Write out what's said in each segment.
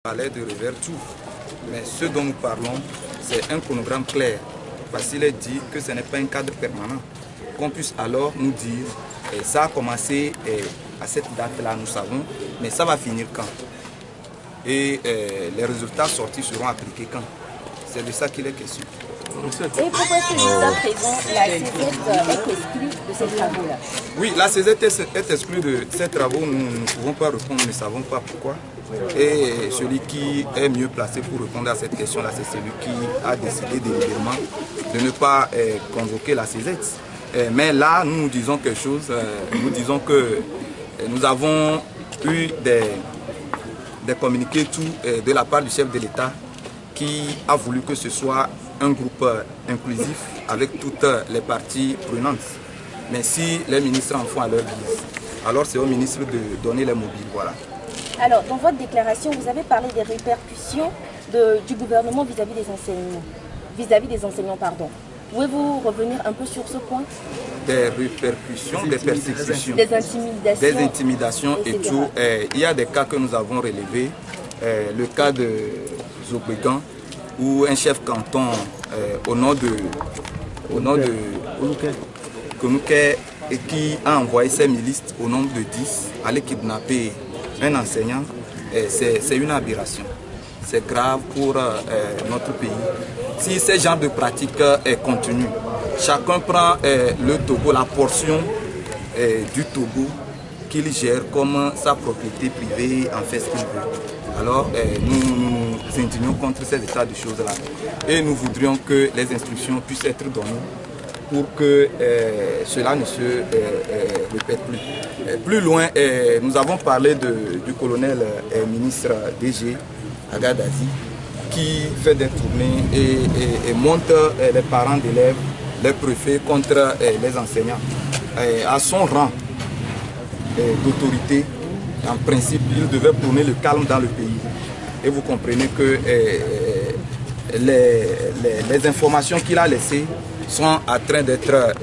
Parlait de réouverture, mais ce dont nous parlons, c'est un chronogramme clair, parce qu'il est dit que ce n'est pas un cadre permanent. Qu'on puisse alors nous dire, ça a commencé à cette date-là, nous savons, mais ça va finir quand? Et les résultats sortis seront appliqués quand? C'est de ça qu'il est question. Et pourquoi est-ce que jusqu'à présent, la CZ est exclue de ces travaux-là? Oui, la CZ est exclue de ces travaux, nous ne pouvons pas répondre, nous ne savons pas pourquoi. Et celui qui est mieux placé pour répondre à cette question-là, c'est celui qui a décidé délibérément de ne pas convoquer la CZ. Mais là, nous disons quelque chose, nous disons que nous avons eu des communiqués de la part du chef de l'État qui a voulu que ce soit un groupe inclusif avec toutes les parties prenantes. Mais si les ministres en font à leur guise, alors c'est au ministre de donner les mobiles. Voilà. Alors, dans votre déclaration, vous avez parlé des répercussions du gouvernement vis-à-vis des enseignants. Pouvez-vous revenir un peu sur ce point? Des répercussions, des persécutions, des intimidations et tout. Il y a des cas que nous avons relevés. Le cas de Zobégan, où un chef canton au nom de Konouké, et qui a envoyé ses milices au nombre de 10 aller kidnapper un enseignant, c'est une aberration. C'est grave pour notre pays. Si ce genre de pratique est continue, chacun prend le Togo, la portion du Togo qu'il gère comme sa propriété privée, en fait ce qu'il veut. Alors nous nous indignons contre ces états de choses-là. Et nous voudrions que les instructions puissent être données pour que cela ne se répète plus. Plus loin, nous avons parlé du colonel ministre DG Agadazi qui fait des tournées et monte les parents d'élèves, les préfets contre les enseignants. À son rang d'autorité, en principe, il devait prôner le calme dans le pays. Et vous comprenez que les informations qu'il a laissées sont en train d'être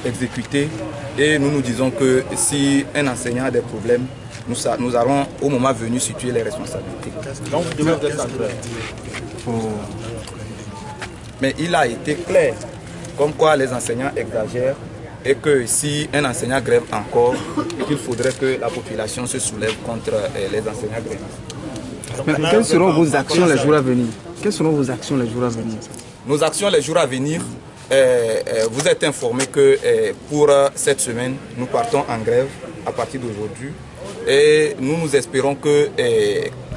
exécutées, et nous nous disons que si un enseignant a des problèmes, nous allons au moment venu situer les responsabilités. Donc vous devez être clair. Mais il a été clair, comme quoi les enseignants exagèrent, et que si un enseignant grève encore, il faudrait que la population se soulève contre les enseignants grévistes. Mais quelles seront vos actions les jours à venir? Quelles seront vos actions les jours à venir? Nos actions les jours à venir, vous êtes informés que pour cette semaine, nous partons en grève à partir d'aujourd'hui. Et nous espérons que,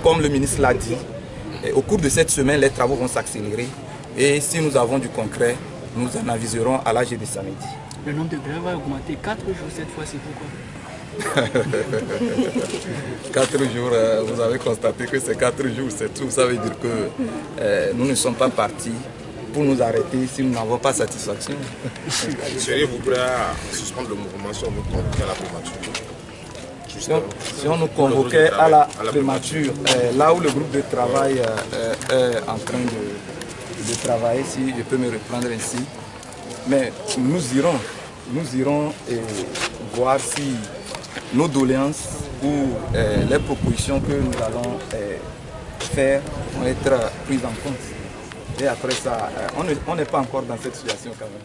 comme le ministre l'a dit, au cours de cette semaine, les travaux vont s'accélérer. Et si nous avons du concret, nous en aviserons à l'âge de samedi. Le nombre de grèves va augmenter 4 jours cette fois, c'est pourquoi? 4 jours, vous avez constaté que c'est 4 jours, c'est tout. Ça veut dire que nous ne sommes pas partis pour nous arrêter si nous n'avons pas satisfaction. Seriez-vous prêt à suspendre le mouvement si on vous convoquait à la primature? Si on nous convoquait à la primature, là où le groupe de travail est en train de travailler, si je peux me reprendre ainsi, mais nous irons voir si nos doléances ou les propositions que nous allons faire vont être prises en compte. Et après ça, on n'est pas encore dans cette situation quand même.